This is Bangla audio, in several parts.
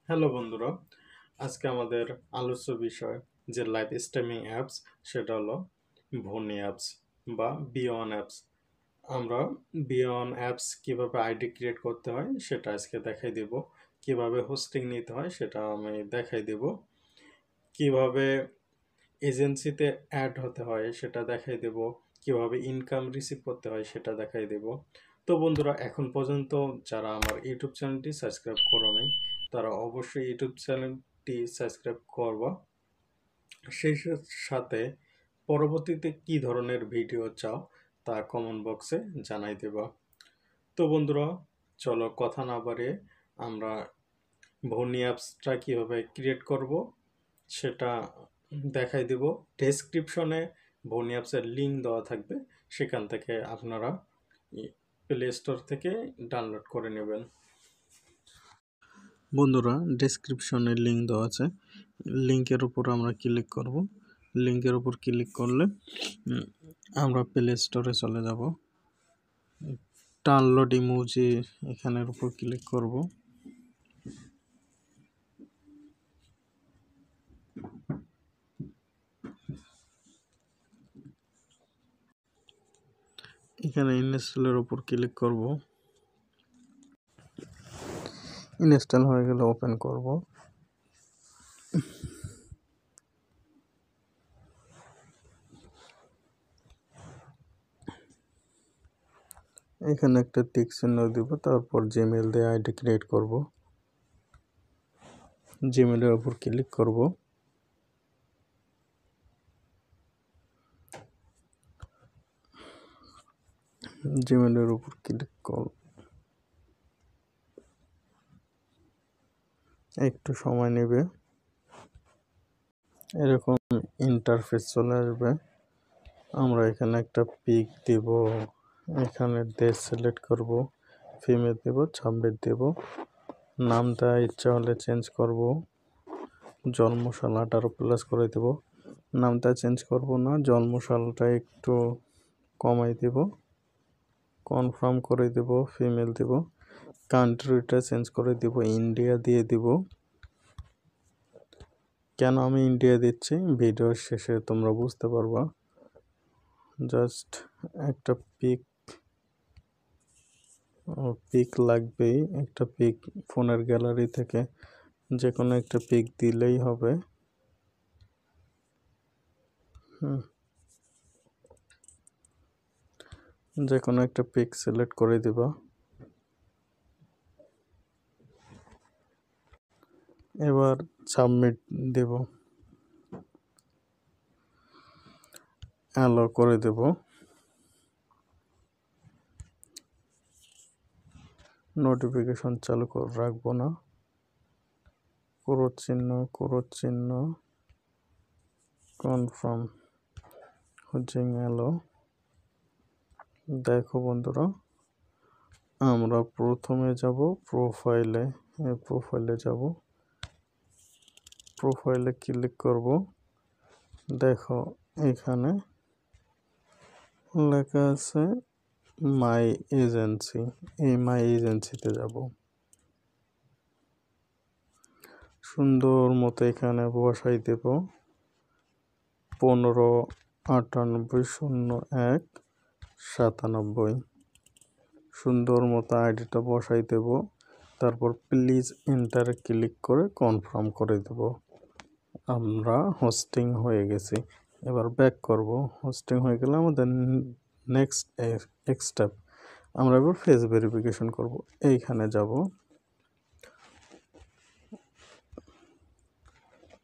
হ্যালো বন্ধুরা, আজকে আমাদের আলোচ্য বিষয় যে লাইভ স্ট্রিমিং অ্যাপস সেটা হলো ভনি অ্যাপস বা বিয়ন অ্যাপস। আমরা বিয়ন অ্যাপস কিভাবে আইডি ক্রিয়েট করতে হয় সেটা আজকে দেখাই দেব। কিভাবে হোস্টিং নিতে হয় সেটা আমি দেখাই দেব। কিভাবে এজেন্সিতে অ্যাড হতে হয় সেটা দেখাই দেব। কিভাবে ইনকাম রিসিভ করতে হয় সেটা দেখাই দেব। তো বন্ধুরা, এখন পর্যন্ত যারা আমার ইউটিউব চ্যানেলটি সাবস্ক্রাইব করো নাই তারা অবশ্যই ইউটিউব চ্যানেলটি সাবস্ক্রাইব করবা। সেই সাথে পরবর্তীতে কি ধরনের ভিডিও চাও তা কমেন্ট বক্সে জানাই দেবা। তো বন্ধুরা, চলো কথা না বাড়িয়ে আমরা ভনি অ্যাপসটা কীভাবে ক্রিয়েট করব সেটা দেখাই দেব। ডেসক্রিপশনে ভনি অ্যাপসের লিঙ্ক দেওয়া থাকবে, সেখান থেকে আপনারা প্লে স্টোর থেকে ডাউনলোড করে নেবেন। বন্ধুরা, ডেসক্রিপশনে লিঙ্ক দেওয়া আছে, লিঙ্কের উপর আমরা ক্লিক করব। লিঙ্কের উপর ক্লিক করলে আমরা প্লে স্টোরে চলে যাব। ডাউনলোড ইমোজি এখানের উপর ক্লিক করব। এখানে ইনস্টলের উপর ক্লিক করব। ইনস্টল হয়ে গেলে ওপেন করব। এখানে একটা টিক চিহ্ন দিব, তারপর জিমেল দিয়ে আইডি ক্রিয়েট করব। জিমেলের উপর ক্লিক করব। জিমেলের উপর ক্লিক করব। একটু সময় নেবে, এরকম ইন্টারফেস চলে আসবে। আমরা এখানে একটা পিক দিব, এখানে দেশ সিলেক্ট করব, ফিমেল দেব, 26 দেব, নামটা ইচ্ছা হলে চেঞ্জ করব, জন্মসাল 18+ করে দেব। নামটা চেঞ্জ করব না, জন্মসালটা একটু কমাই দেব, কনফার্ম করে দেব, ফিমেল দেব, কান্ট্রিটা চেঞ্জ করে দেব, ইন্ডিয়া দিয়ে দিব। কেন আমি ইন্ডিয়া দিচ্ছি ভিডিওর শেষে তোমরা বুঝতে পারবা। জাস্ট একটা পিক লাগবেই, একটা পিক ফোনের গ্যালারি থেকে যে কোনো একটা পিক দিলেই হবে। যে কোনো একটা পিক সিলেক্ট করে দিবা। এবার সাবমিট দেব, অ্যালো করে দেব। নোটিফিকেশন চালু করে রাখবো না। ক্রোশ চিহ্ন কনফার্ম হোজিং অ্যালো। দেখো বন্ধুরা, আমরা প্রথমে যাব প্রোফাইলে। যাব, প্রোফাইলে ক্লিক করব। দেখো এখানে লেখা আছে মাই এজেন্সি। এই মাই এজেন্সিতে যাব। সুন্দর মতো এখানে বসাই দেব 15980197। সুন্দর মতো আইডিটা বসাই দেব, তারপর প্লিজ এন্টারে ক্লিক করে কনফার্ম করে দেব। আমরা হোস্টিং হয়ে গেছি। এবার ব্যাক করব। হোস্টিং হয়ে গেলে আমাদের নেক্সট স্টেপ, আমরা এবার ফেস ভেরিফিকেশন করব। এইখানে যাব,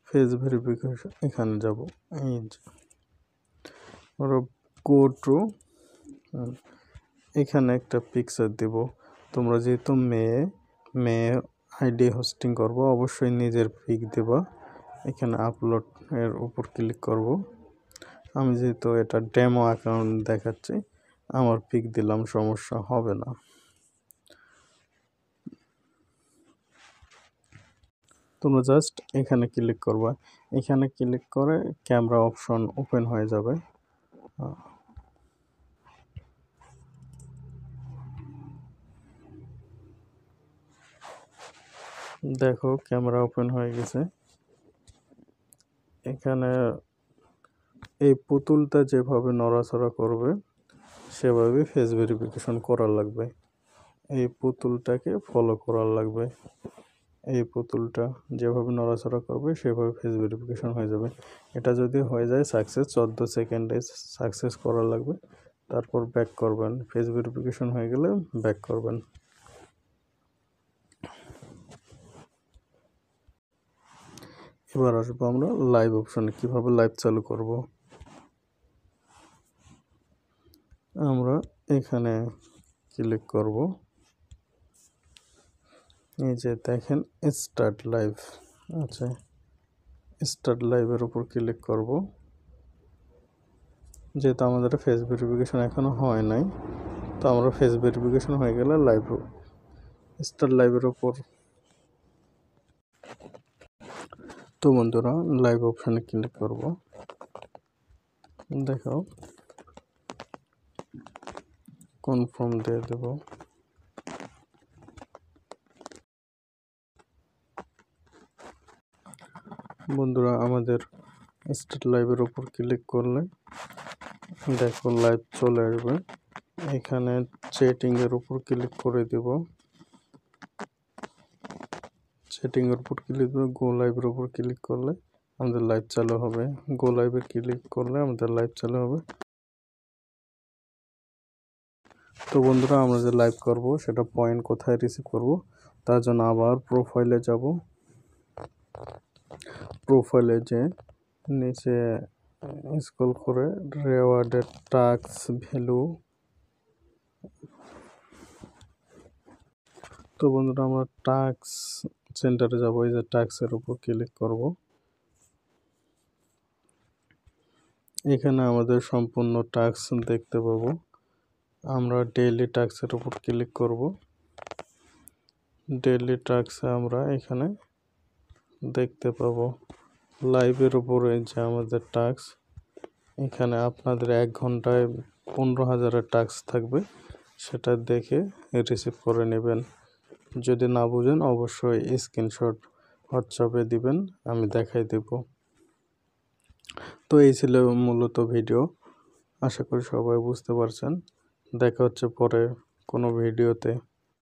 ফেস ভেরিফিকেশন এখানে যাব। এই গো টু, এখানে একটা পিকচার দেব। তোমরা যেহেতু মেয়ে আইডি হোস্টিং করব, অবশ্যই নিজের পিক দেবা। এখানে আপলোড এর উপর ক্লিক করব। আমি যেহেতু এটা ডেমো অ্যাকাউন্ট দেখাচ্ছি, আমার পিক দিলাম, সমস্যা হবে না। তোমরা জাস্ট এখানে ক্লিক করবা। এখানে ক্লিক করে ক্যামেরা অপশন ওপেন হয়ে যাবে। দেখো ক্যামেরা ওপেন হয়ে গেছে। এখানে এই পুতুলটা যেভাবে নড়াচড়া করবে সেভাবে ফেস ভেরিফিকেশন করা লাগবে। এই পুতুলটাকে ফলো করা লাগবে। এই পুতুলটা যেভাবে নড়াচড়া করবে সেভাবে ফেস ভেরিফিকেশন হয়ে যাবে। এটা যদি হয়ে যায় সাকসেস, 14 সেকেন্ডে সাকসেস করা লাগবে। তারপর ব্যাক করবেন। ফেস ভেরিফিকেশন হয়ে গেলে ব্যাক করবেন। এবার আসবো আমরা লাইভ অপশনে, কিভাবে লাইভ চালু করব। আমরা এখানে ক্লিক করব। এই যে দেখেন স্টার্ট লাইভ আছে, স্টার্ট লাইভের উপর ক্লিক করব। যেহেতু আমাদের ফেস ভেরিফিকেশন এখনো হয় নাই, তো আমরা ফেস ভেরিফিকেশন হয়ে গেলে লাইভ স্টার্ট লাইভের উপর। তো বন্ধুরা লাইভ অপশানে ক্লিক করব। দেখো কনফার্ম দিয়ে দেব। বন্ধুরা আমাদের স্টার্ট লাইভের উপর ক্লিক করলে দেখো লাইভ চলে আসবে। এখানে চ্যাটিংয়ের উপর ক্লিক করে দেব। চ্যাটিংয়ের উপর ক্লিক করে গো লাইভের উপর ক্লিক করলে আমাদের লাইভ চালু হবে। গো লাইভে ক্লিক করলে আমাদের লাইভ চালু হবে। তো বন্ধুরা আমরা যে লাইভ করব সেটা পয়েন্ট কোথায় রিসিভ করব, তার জন্য আবার প্রোফাইলে যাব। প্রোফাইলে যে নিচে স্ক্রল করে রেওয়ার্ডের টাস্ক ভ্যালু, তো বন্ধুরা আমরা টাস্ক সেন্টারে যাব। এই যে টাস্কের উপর ক্লিক করব। এখানে আমাদের সম্পূর্ণ টাস্ক দেখতে পাবো। আমরা ডেইলি টাস্কের উপর ক্লিক করব। ডেইলি টাস্কে আমরা এখানে দেখতে পাবো লাইভের উপরে যে আমাদের টাস্ক, এখানে আপনাদের 1 ঘন্টায় 15,000-এর টাস্ক থাকবে, সেটা দেখে রিসিভ করে নেবেন। যদি না বুঝেন অবশ্যই স্ক্রিনশট হোয়াটসঅ্যাপে দিবেন, আমি দেখাই দেব। তো এই ছিল মূলত ভিডিও। আশা করি সবাই বুঝতে পারছেন। দেখা হচ্ছে পরে কোনো ভিডিওতে।